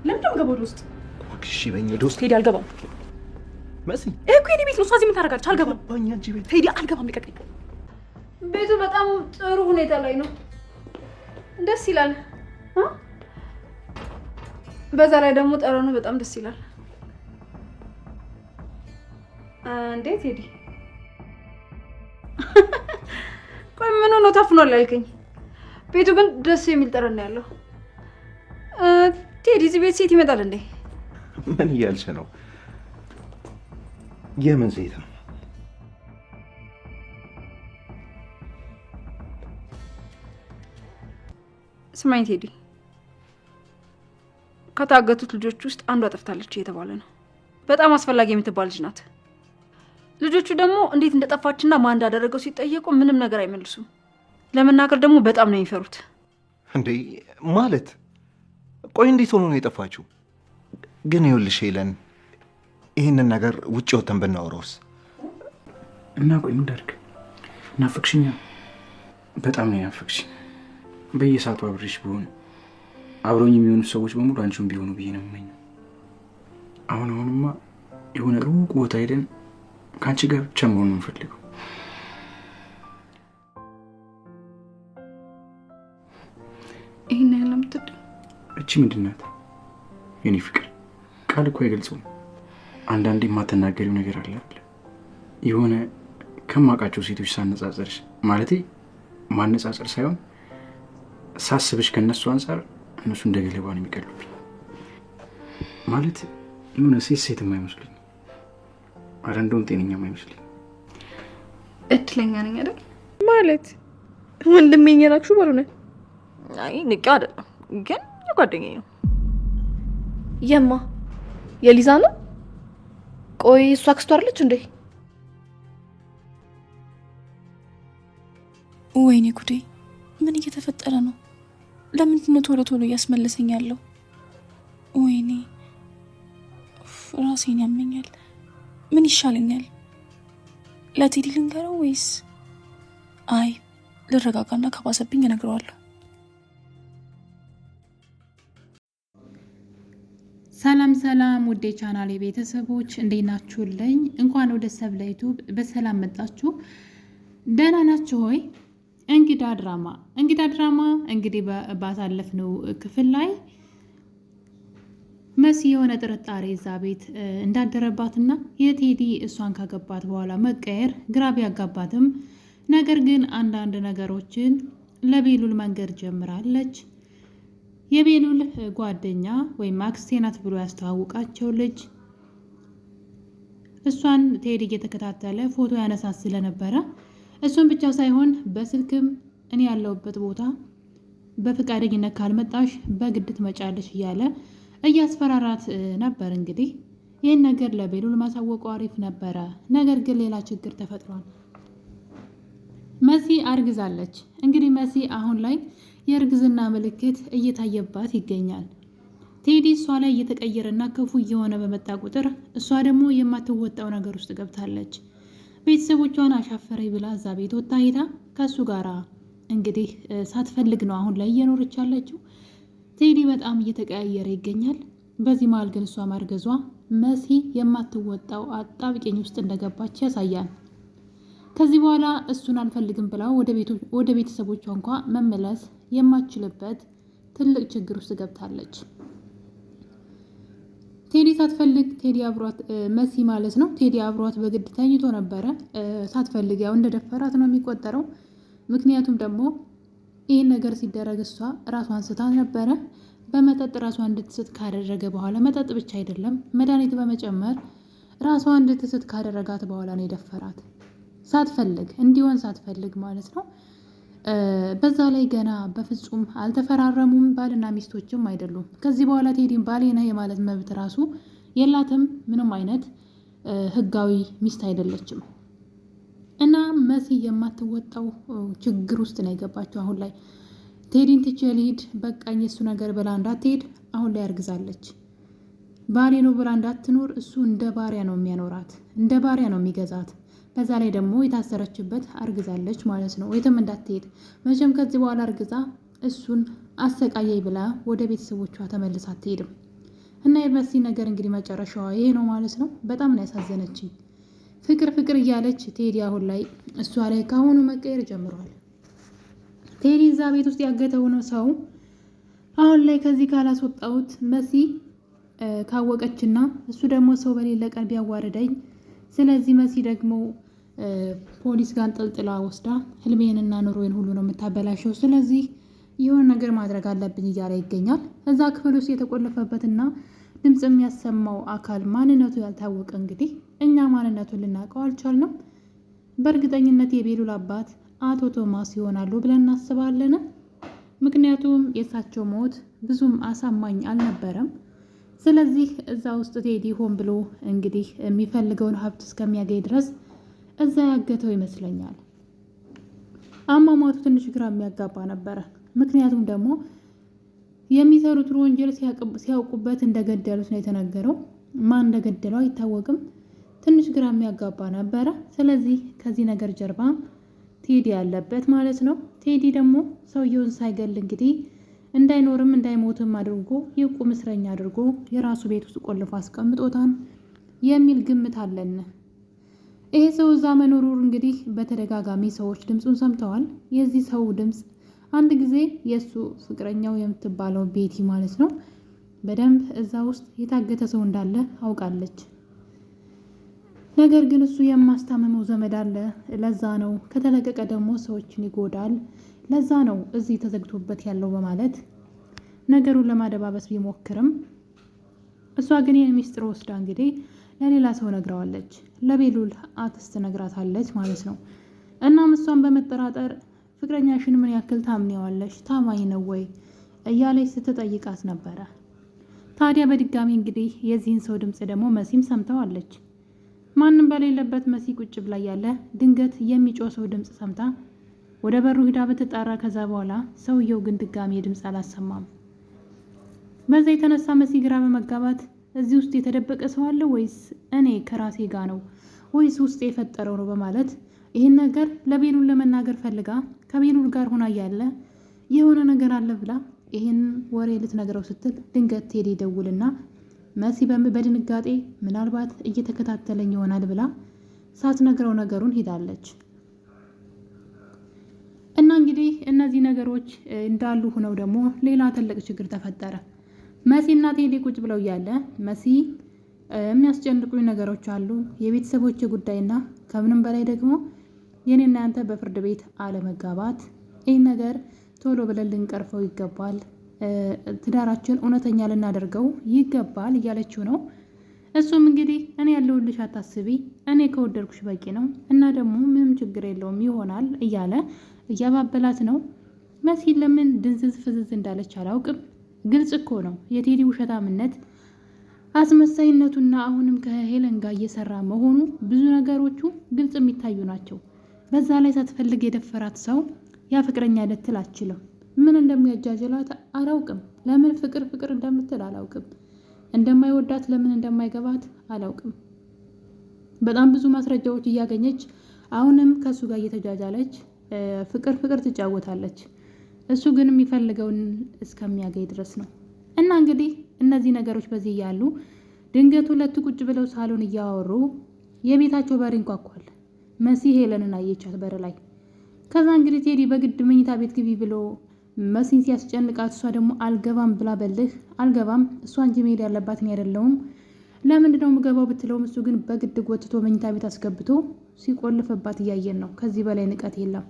ለምን ገባው ውስጥ እሺ በእኛ ዶስት ቴዲ አልገባም መሲ እኮ የኔ ቤት ነው እሷ እዚህ ምን ታደርጋለች አልገባም ባኛ እንጂ ቤት ቴዲ አልገባም ልቀቀኝ ቤቱ በጣም ጥሩ ሁኔታ ላይ ነው ደስ ይላል በዛ ላይ ደግሞ ጠረኑ በጣም ደስ ይላል እንዴት ቴዲ ቆይ ምን ሆኖ ታፍኗል ያልከኝ ቤቱ ግን ደስ የሚል ጠረን ያለው ቴዲ እዚህ ቤት ሴት ይመጣል እንዴ ምን እያልሽ ነው የምን ሴት ነው ስማኝ ቴዲ ከታገቱት ልጆች ውስጥ አንዷ ጠፍታለች እየተባለ ነው በጣም አስፈላጊ የምትባል ልጅ ናት ልጆቹ ደግሞ እንዴት እንደጠፋችና ማን እንዳደረገው ሲጠየቁ ምንም ነገር አይመልሱም ለመናገር ደግሞ በጣም ነው የሚፈሩት እንዴ ማለት ቆይ እንዴት ሆኖ ነው የጠፋችው ግን ይኸውልሽ ሄለን ይህንን ነገር ውጭ ወተን ብናወራውስ እና ቆይ ምን ዳርክ ናፍቅሽኛ በጣም ነው ያፈቅሽኝ በየሰዓቱ አብሬሽ ቢሆን አብሮኝ የሚሆኑ ሰዎች በሙሉ አንቺም ቢሆኑ ብዬ ነው የምመኘው አሁንማ የሆነ ሩቅ ቦታ ሄደን ከአንቺ ጋር ብቻ መሆን ነው የምፈልገው ይሄን ያህል የምትወደው እቺ ምንድን ናት የኔ ፍቅር ቃል እኮ አይገልጸውም አንዳንዴ የማትናገሪው ነገር አለ አይደል የሆነ ከማውቃቸው ሴቶች ሳነጻጽርሽ ማለቴ ማነጻጽር ሳይሆን ሳስብሽ ከነሱ አንፃር እነሱ እንደገለባ ነው የሚቀርቡኝ ማለት የሆነ ሴት የማይመስሉኝ አረ እንደውም ጤነኛ የማይመስሉኝ እድለኛ ነኝ አይደል ማለት ወንድሜ የላችሁ ባሉነ አይ ንቄ አይደለም ግን ጓደኛዬ ነው የማ የሊዛ ነው ቆይ እሷ አክስቷ አይደለች እንዴ ወይኔ ጉዴ ምን እየተፈጠረ ነው ለምንድን ነው ቶሎ እያስመለሰኝ ያለው ወይኔ ራሴን ያመኛል ምን ይሻለኛል ለቴዲ ልንገረው ወይስ አይ ልረጋጋና ከባሰብኝ እነግረዋለሁ ሰላም ውዴ ቻናሌ ቤተሰቦች እንዴት ናችሁልኝ እንኳን ወደ ሰብለ ዩቲዩብ በሰላም መጣችሁ ደህና ናችሁ ሆይ እንግዳ ድራማ እንግዲህ ባሳለፍነው ክፍል ላይ መሲ የሆነ ጥርጣሬ እዛ ቤት እንዳደረባትና የቴዲ እሷን ካገባት በኋላ መቀየር ግራ ቢያጋባትም ነገር ግን አንዳንድ ነገሮችን ለቤሉል መንገር ጀምራለች የቤሉል ጓደኛ ወይም አክስቴ ናት ብሎ ያስተዋውቃቸው ልጅ እሷን ቴዲ እየተከታተለ ፎቶ ያነሳት ስለነበረ እሱን ብቻ ሳይሆን በስልክም እኔ ያለሁበት ቦታ በፍቃደኝነት ካልመጣሽ በግድ ትመጫለሽ እያለ እያስፈራራት ነበር እንግዲህ ይህን ነገር ለቤሉል ማሳወቁ አሪፍ ነበረ ነገር ግን ሌላ ችግር ተፈጥሯል መሲ አርግዛለች እንግዲህ መሲ አሁን ላይ የእርግዝና ምልክት እየታየባት ይገኛል ቴዲ እሷ ላይ እየተቀየረና ክፉ እየሆነ በመጣ ቁጥር እሷ ደግሞ የማትወጣው ነገር ውስጥ ገብታለች ቤተሰቦቿን አሻፈረኝ ብላ እዛ ቤት ወጣ ሄዳ ከሱ ጋራ እንግዲህ ሳትፈልግ ነው አሁን ላይ እየኖረች ያለችው ቴዲ በጣም እየተቀያየረ ይገኛል በዚህ መሃል ግን እሷ ማርገዟ መሲ የማትወጣው አጣብቂኝ ውስጥ እንደገባች ያሳያል ከዚህ በኋላ እሱን አንፈልግም ብላ ወደ ቤተሰቦቿ እንኳን መመለስ የማትችልበት ትልቅ ችግር ውስጥ ገብታለች ቴዲ ሳትፈልግ ቴዲ አብሯት መሲ ማለት ነው ቴዲ አብሯት በግድ ተኝቶ ነበረ ሳትፈልግ ያው እንደደፈራት ነው የሚቆጠረው ምክንያቱም ደግሞ ይሄን ነገር ሲደረግ እሷ ራሷን ስታ ነበረ በመጠጥ ራሷን እንድትስት ካደረገ በኋላ መጠጥ ብቻ አይደለም መድኃኒት በመጨመር ራሷን እንድትስት ካደረጋት በኋላ ነው የደፈራት ሳትፈልግ እንዲሆን ሳትፈልግ ማለት ነው በዛ ላይ ገና በፍጹም አልተፈራረሙም ባልና ሚስቶችም አይደሉም ከዚህ በኋላ ቴዲን ባሌ ነህ የማለት መብት ራሱ የላትም ምንም አይነት ህጋዊ ሚስት አይደለችም እና መሲ የማትወጣው ችግር ውስጥ ነው የገባችው አሁን ላይ ቴዲን ትቼ ልሂድ በቃኝ እሱ ነገር ብላ እንዳትሄድ አሁን ላይ አርግዛለች ባሌ ነው ብላ እንዳትኖር እሱ እንደ ባሪያ ነው የሚያኖራት እንደ ባሪያ ነው የሚገዛት በዛ ላይ ደግሞ የታሰረችበት አርግዛለች ማለት ነው ወይተም እንዳትሄድ መቼም ከዚህ በኋላ አርግዛ እሱን አሰቃየኝ ብላ ወደ ቤተሰቦቿ ተመልሳ አትሄድም እና የመሲ ነገር እንግዲህ መጨረሻዋ ይሄ ነው ማለት ነው። በጣም ነው ያሳዘነችኝ። ፍቅር ፍቅር እያለች ቴዲ አሁን ላይ እሷ ላይ ካሁኑ መቀየር ጀምሯል። ቴዲ እዛ ቤት ውስጥ ያገተውን ሰው አሁን ላይ ከዚህ ካላስወጣሁት መሲ ካወቀችና እሱ ደግሞ ሰው በሌለ ቀን ቢያዋርደኝ፣ ስለዚህ መሲ ደግሞ ፖሊስ ጋር አንጠልጥላ ወስዳ ህልሜንና ኑሮዬን ሁሉ ነው የምታበላሸው። ስለዚህ የሆነ ነገር ማድረግ አለብኝ እያለ ይገኛል። እዛ ክፍል ውስጥ የተቆለፈበትና ድምፅ የሚያሰማው አካል ማንነቱ ያልታወቀ እንግዲህ እኛ ማንነቱን ልናውቀው አልቻልንም። በእርግጠኝነት የቤሉል አባት አቶ ቶማስ ይሆናሉ ብለን እናስባለን። ምክንያቱም የእሳቸው ሞት ብዙም አሳማኝ አልነበረም። ስለዚህ እዛ ውስጥ ቴዲ ሆን ብሎ እንግዲህ የሚፈልገውን ሀብት እስከሚያገኝ ድረስ እዛ ያገተው ይመስለኛል። አሟሟቱ ትንሽ ግራ የሚያጋባ ነበረ። ምክንያቱም ደግሞ የሚሰሩትን ወንጀል ሲያውቁበት እንደገደሉት ነው የተነገረው። ማን እንደገደለው አይታወቅም። ትንሽ ግራ የሚያጋባ ነበረ። ስለዚህ ከዚህ ነገር ጀርባ ቴዲ ያለበት ማለት ነው። ቴዲ ደግሞ ሰውየውን ሳይገል እንግዲህ እንዳይኖርም እንዳይሞትም አድርጎ የቁም እስረኛ አድርጎ የራሱ ቤት ውስጥ ቆልፎ አስቀምጦታል የሚል ግምት አለን። ይሄ ሰው እዛ መኖሩ እንግዲህ በተደጋጋሚ ሰዎች ድምፁን ሰምተዋል። የዚህ ሰው ድምፅ አንድ ጊዜ የእሱ ፍቅረኛው የምትባለው ቤቲ ማለት ነው በደንብ እዛ ውስጥ የታገተ ሰው እንዳለ አውቃለች። ነገር ግን እሱ የማስታመመው ዘመድ አለ፣ ለዛ ነው ከተለቀቀ ደግሞ ሰዎችን ይጎዳል፣ ለዛ ነው እዚህ ተዘግቶበት ያለው በማለት ነገሩን ለማደባበስ ቢሞክርም እሷ ግን ይህን ሚስጥር ወስዳ እንግዲህ ለሌላ ሰው ነግረዋለች። ለቤሉል አክስት ነግራታለች ማለት ነው። እናም እሷን በመጠራጠር ፍቅረኛሽን ምን ያክል ታምኔዋለሽ? ታማኝ ነው ወይ እያለች ስትጠይቃት ነበረ። ታዲያ በድጋሚ እንግዲህ የዚህን ሰው ድምፅ ደግሞ መሲም ሰምተዋለች። ማንም በሌለበት መሲ ቁጭ ብላ ያለ ድንገት የሚጮህ ሰው ድምፅ ሰምታ ወደ በሩ ሂዳ ብትጣራ ከዛ በኋላ ሰውየው ግን ድጋሚ ድምፅ አላሰማም። በዛ የተነሳ መሲ ግራ በመጋባት እዚህ ውስጥ የተደበቀ ሰው አለ ወይስ እኔ ከራሴ ጋር ነው ወይስ ውስጥ የፈጠረው ነው በማለት ይህን ነገር ለቤሉል ለመናገር ፈልጋ ከቤሉል ጋር ሆና ያለ የሆነ ነገር አለ ብላ ይህን ወሬ ልትነግረው ስትል ድንገት ቴዲ ደውልና መሲ በድንጋጤ ምናልባት እየተከታተለኝ ይሆናል ብላ ሳትነግረው ነገሩን ሄዳለች። እና እንግዲህ እነዚህ ነገሮች እንዳሉ ሆነው ደግሞ ሌላ ትልቅ ችግር ተፈጠረ። መሲና ቴዲ ቁጭ ብለው እያለ መሲ የሚያስጨንቁኝ ነገሮች አሉ፣ የቤተሰቦች ጉዳይና ከምንም በላይ ደግሞ የኔና ያንተ በፍርድ ቤት አለመጋባት፣ ይህ ነገር ቶሎ ብለን ልንቀርፈው ይገባል፣ ትዳራችን እውነተኛ ልናደርገው ይገባል እያለችው ነው። እሱም እንግዲህ እኔ ያለሁልሽ አታስቢ፣ እኔ ከወደድኩሽ በቂ ነው እና ደግሞ ምንም ችግር የለውም ይሆናል እያለ እያባበላት ነው። መሲ ለምን ድንዝዝ ፍዝዝ እንዳለች አላውቅም። ግልጽ እኮ ነው የቴዲ ውሸታምነት፣ አስመሳይነቱና አሁንም ከሄለን ጋር እየሰራ መሆኑ ብዙ ነገሮቹ ግልጽ የሚታዩ ናቸው። በዛ ላይ ሳትፈልግ የደፈራት ሰው ያ ፍቅረኛ ልትል አትችልም። ምን እንደሚያጃጅላት አላውቅም። ለምን ፍቅር ፍቅር እንደምትል አላውቅም። እንደማይወዳት ለምን እንደማይገባት አላውቅም። በጣም ብዙ ማስረጃዎች እያገኘች አሁንም ከሱ ጋር እየተጃጃለች ፍቅር ፍቅር ትጫወታለች። እሱ ግን የሚፈልገውን እስከሚያገኝ ድረስ ነው። እና እንግዲህ እነዚህ ነገሮች በዚህ እያሉ ድንገት ሁለቱ ቁጭ ብለው ሳሎን እያወሩ የቤታቸው በር ይንኳኳል። መሲ ሄለንን አየቻት በር ላይ። ከዛ እንግዲህ ቴዲ በግድ መኝታ ቤት ግቢ ብሎ መሲን ሲያስጨንቃት እሷ ደግሞ አልገባም ብላ በልህ አልገባም፣ እሷ እንጂ መሄድ ያለባት እኔ አይደለሁም፣ ለምንድን ነው የምገባው ብትለውም እሱ ግን በግድ ጎትቶ መኝታ ቤት አስገብቶ ሲቆልፍባት እያየን ነው። ከዚህ በላይ ንቀት የለም።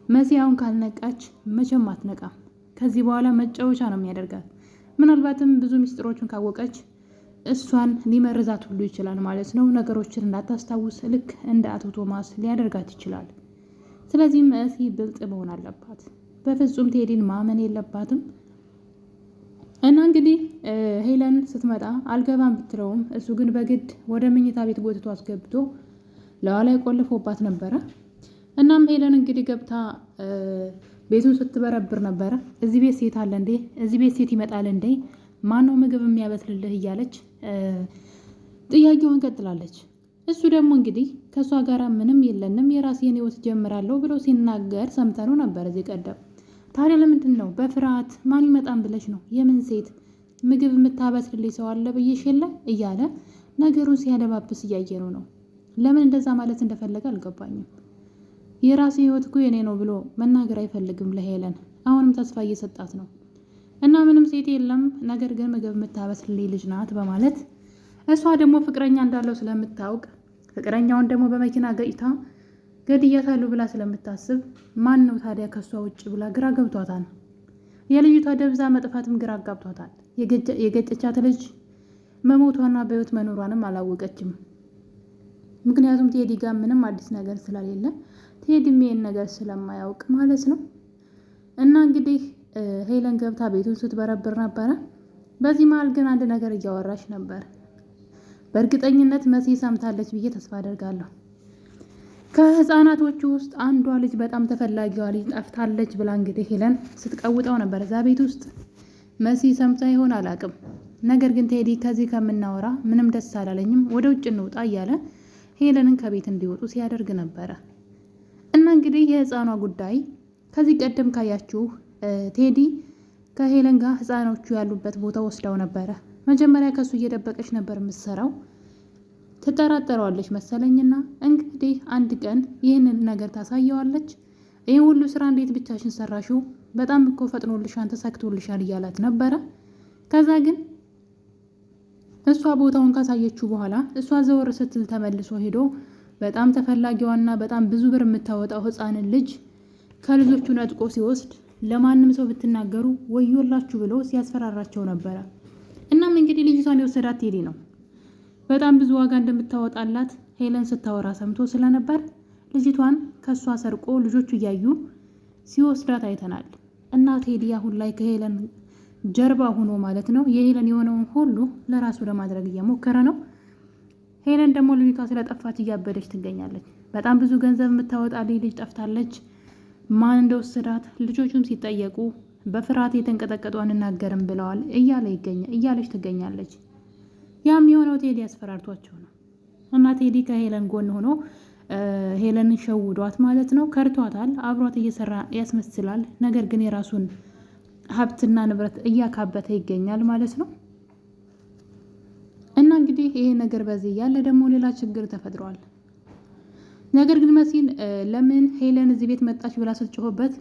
መሲ አሁን ካልነቃች መቼም አትነቃም። ከዚህ በኋላ መጫወቻ ነው የሚያደርጋት። ምናልባትም ብዙ ሚስጥሮችን ካወቀች እሷን ሊመርዛት ሁሉ ይችላል ማለት ነው። ነገሮችን እንዳታስታውስ ልክ እንደ አቶ ቶማስ ሊያደርጋት ይችላል። ስለዚህ መሲ ብልጥ መሆን አለባት። በፍጹም ቴዲን ማመን የለባትም። እና እንግዲህ ሄለን ስትመጣ አልገባም ብትለውም እሱ ግን በግድ ወደ መኝታ ቤት ጎትቶ አስገብቶ ለኋላ ቆልፎባት ነበረ። እናም ሄለን እንግዲህ ገብታ ቤቱን ስትበረብር ነበረ። እዚህ ቤት ሴት አለ እንዴ? እዚህ ቤት ሴት ይመጣል እንዴ? ማነው ምግብ የሚያበስልልህ? እያለች ጥያቄውን ቀጥላለች። እሱ ደግሞ እንግዲህ ከእሷ ጋር ምንም የለንም የራሴን ህይወት ጀምራለሁ ብሎ ሲናገር ሰምተነው ነበር እዚህ ቀደም። ታዲያ ለምንድን ነው በፍርሃት ማን ይመጣን ብለሽ ነው? የምን ሴት ምግብ የምታበስልልኝ ሰው አለ ብዬሽ የለ እያለ ነገሩን ሲያደባብስ እያየነው ነው። ለምን እንደዛ ማለት እንደፈለገ አልገባኝም። የራሴ ህይወት እኮ የኔ ነው ብሎ መናገር አይፈልግም ለሄለን። አሁንም ተስፋ እየሰጣት ነው እና ምንም ሴት የለም ነገር ግን ምግብ የምታበስልልኝ ልጅ ናት በማለት እሷ ደግሞ ፍቅረኛ እንዳለው ስለምታውቅ ፍቅረኛውን ደግሞ በመኪና ገጭታ ገድያታለሁ ብላ ስለምታስብ ማን ነው ታዲያ ከሷ ውጭ ብላ ግራ ገብቷታል። የልጅቷ ደብዛ መጥፋትም ግራ አጋብቷታል። የገጨቻት ልጅ መሞቷና በህይወት መኖሯንም አላወቀችም። ምክንያቱም ቴዲ ጋር ምንም አዲስ ነገር ስለሌለ ቴዲም ይሄን ነገር ስለማያውቅ ማለት ነው። እና እንግዲህ ሄለን ገብታ ቤቱን ስትበረብር ነበረ። በዚህ መሀል ግን አንድ ነገር እያወራች ነበር። በእርግጠኝነት መሲ ሰምታለች ብዬ ተስፋ አደርጋለሁ። ከህፃናቶቹ ውስጥ አንዷ ልጅ በጣም ተፈላጊዋ ልጅ ጠፍታለች ብላ እንግዲህ ሄለን ስትቀውጠው ነበር እዛ ቤት ውስጥ። መሲ ሰምታ ይሆን አላቅም። ነገር ግን ቴዲ ከዚህ ከምናወራ ምንም ደስ አላለኝም፣ ወደ ውጭ እንውጣ እያለ ሄለንን ከቤት እንዲወጡ ሲያደርግ ነበረ። እና እንግዲህ የህፃኗ ጉዳይ ከዚህ ቀደም ካያችሁ ቴዲ ከሄለን ጋር ህፃኖቹ ያሉበት ቦታ ወስዳው ነበረ። መጀመሪያ ከሱ እየደበቀች ነበር የምትሰራው። ትጠራጠረዋለች መሰለኝና እንግዲህ አንድ ቀን ይህንን ነገር ታሳየዋለች። ይህ ሁሉ ስራ እንዴት ብቻሽን ሰራሽው? በጣም እኮ ፈጥኖልሻል፣ ተሳክቶልሻል እያላት ነበረ። ከዛ ግን እሷ ቦታውን ካሳየችው በኋላ እሷ ዘወር ስትል ተመልሶ ሄዶ በጣም ተፈላጊዋና በጣም ብዙ ብር የምታወጣው ህፃንን ልጅ ከልጆቹ ነጥቆ ሲወስድ ለማንም ሰው ብትናገሩ ወዮላችሁ ብሎ ሲያስፈራራቸው ነበረ። እናም እንግዲህ ልጅቷን የወሰዳት ቴዲ ነው። በጣም ብዙ ዋጋ እንደምታወጣላት ሄለን ስታወራ ሰምቶ ስለነበር ልጅቷን ከሷ ሰርቆ ልጆቹ እያዩ ሲወስዳት አይተናል። እና ቴዲ አሁን ላይ ከሄለን ጀርባ ሆኖ ማለት ነው የሄለን የሆነውን ሁሉ ለራሱ ለማድረግ እየሞከረ ነው። ሄለን ደግሞ ልጅቷ ስለጠፋች እያበደች ትገኛለች። በጣም ብዙ ገንዘብ የምታወጣልኝ ልጅ ጠፍታለች፣ ማን እንደወሰዳት ልጆቹም ሲጠየቁ በፍርሃት የተንቀጠቀጡ አንናገርም ብለዋል እያለች ትገኛለች። ያም የሆነው ቴዲ አስፈራርቷቸው ነው። እና ቴዲ ከሄለን ጎን ሆኖ ሄለንን ሸውዷት ማለት ነው። ከርቷታል፣ አብሯት እየሰራ ያስመስላል። ነገር ግን የራሱን ሀብትና ንብረት እያካበተ ይገኛል ማለት ነው። እና እንግዲህ ይሄ ነገር በዚህ ያለ ደግሞ ሌላ ችግር ተፈጥሯል። ነገር ግን መሲን ለምን ሄለን እዚህ ቤት መጣች ብላ ስትጮህበት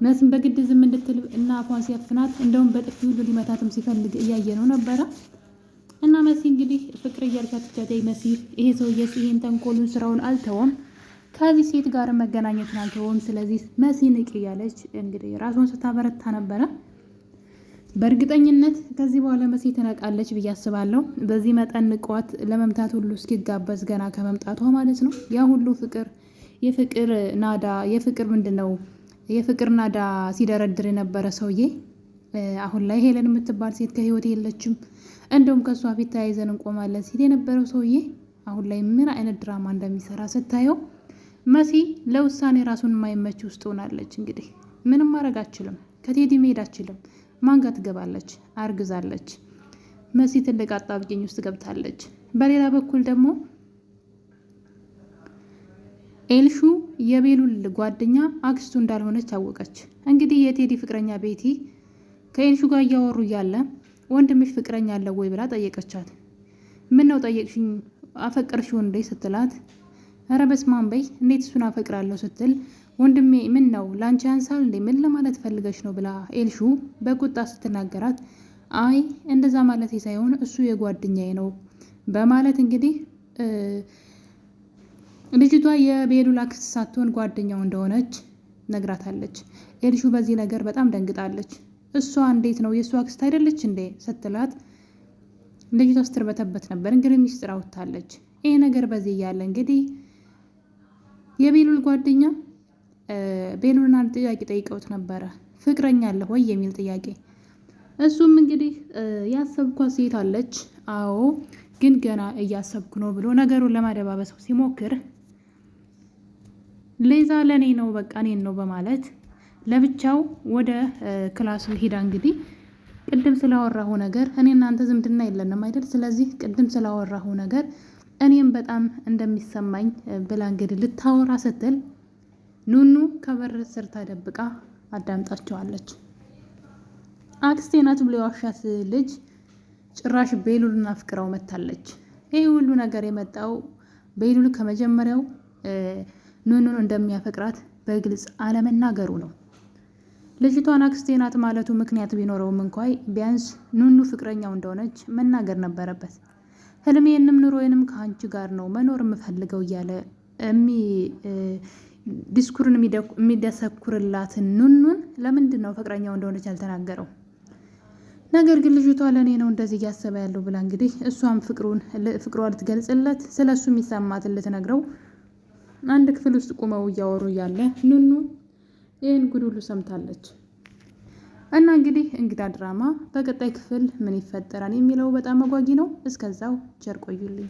መሲን በግድ ዝም እንድትል እና አፏን ሲያፍናት እንደውም በጥፊ ሁሉ ሊመታትም ሲፈልግ እያየ ነው ነበረ። እና መሲ እንግዲህ ፍቅር እያልካት መሲ ይሄ ሰውዬ ይሄን ተንኮሉን ስራውን አልተወም፣ ከዚህ ሴት ጋር መገናኘትን አልተወም፣ ስለዚህ መሲ ንቅ እያለች እንግዲህ ራሷን ስታበረታ ነበረ። በእርግጠኝነት ከዚህ በኋላ መሲ ትነቃለች ብዬ አስባለሁ። በዚህ መጠን ንቋት ለመምታት ሁሉ እስኪጋበዝ ገና ከመምጣቷ ማለት ነው። ያ ሁሉ ፍቅር የፍቅር ናዳ የፍቅር ናዳ ሲደረድር የነበረ ሰውዬ አሁን ላይ ሄለን የምትባል ሴት ከህይወት የለችም፣ እንደውም ከሷ ፊት ተያይዘን እንቆማለን ሲል የነበረው ሰውዬ አሁን ላይ ምን አይነት ድራማ እንደሚሰራ ስታየው መሲ ለውሳኔ ራሱን የማይመች ውስጥ ሆናለች። እንግዲህ ምንም ማድረግ አችልም፣ ከቴዲ መሄድ አችልም። ማን ጋር ትገባለች? አርግዛለች። መሲ ትልቅ አጣብቂኝ ውስጥ ገብታለች። በሌላ በኩል ደግሞ ኤልሹ የቤሉል ጓደኛ አክስቱ እንዳልሆነች አወቀች። እንግዲህ የቴዲ ፍቅረኛ ቤቲ ከኤልሹ ጋር እያወሩ እያለ ወንድምሽ ፍቅረኛ አለው ወይ ብላ ጠየቀቻት። ምን ነው ጠየቅሽኝ? አፈቅርሽው እንዴ ስትላት፣ ኧረ በስመ አብ በይ፣ እንዴት እሱን አፈቅራለሁ ስትል፣ ወንድሜ ምን ነው ላንቺ ያንሳል እንዴ? ምን ለማለት ፈልገሽ ነው ብላ ኤልሹ በቁጣ ስትናገራት፣ አይ እንደዛ ማለት ሳይሆን እሱ የጓደኛዬ ነው በማለት እንግዲህ ልጅቷ የቤሉል አክስት ሳትሆን ጓደኛው እንደሆነች ነግራታለች። ኤልሹ በዚህ ነገር በጣም ደንግጣለች። እሷ እንዴት ነው የእሱ አክስት አይደለች እንዴ ስትላት፣ ልጅቷ ስትርበተበት ነበር። እንግዲህ ሚስጥር አውጥታለች። ይሄ ነገር በዚህ እያለ እንግዲህ የቤሉል ጓደኛ ቤሉልን አንድ ጥያቄ ጠይቀውት ነበረ፣ ፍቅረኛ አለ ወይ የሚል ጥያቄ። እሱም እንግዲህ ያሰብኳት ሴት አለች፣ አዎ ግን ገና እያሰብኩ ነው ብሎ ነገሩን ለማደባበስ ሲሞክር ሌዛ ለኔ ነው በቃ እኔን ነው በማለት ለብቻው ወደ ክላሱ ሂዳ እንግዲህ ቅድም ስላወራሁ ነገር እኔ እናንተ ዝምድና የለንም አይደል? ስለዚህ ቅድም ስላወራሁ ነገር እኔም በጣም እንደሚሰማኝ ብላ እንግዲህ ልታወራ ስትል ኑኑ ከበር ስር ተደብቃ አዳምጣቸዋለች። አክስቴ ናት ብሎ የዋሻት ልጅ ጭራሽ ቤሉልን አፍቅረው መታለች። ይህ ሁሉ ነገር የመጣው ቤሉል ከመጀመሪያው ኑኑን እንደሚያፈቅራት በግልጽ አለመናገሩ ነው። ልጅቷን አክስቴ ናት ማለቱ ምክንያት ቢኖረውም እንኳን ቢያንስ ኑኑ ፍቅረኛው እንደሆነች መናገር ነበረበት። ህልሜንም ኑሮዬንም ከአንቺ ጋር ነው መኖር የምፈልገው እያለ ዲስኩርን የሚደሰኩርላትን ኑኑን ለምንድን ነው ፍቅረኛው እንደሆነች ያልተናገረው? ነገር ግን ልጅቷ ለእኔ ነው እንደዚህ እያሰበ ያለው ብላ እንግዲህ እሷም ፍቅሯ ልትገልጽለት ስለ እሱ የሚሰማትን ልትነግረው አንድ ክፍል ውስጥ ቁመው እያወሩ እያለ ኑኑ ይህን ጉድ ሁሉ ሰምታለች። እና እንግዲህ እንግዳ ድራማ በቀጣይ ክፍል ምን ይፈጠራል የሚለው በጣም አጓጊ ነው። እስከዛው ቸር ቆዩልኝ።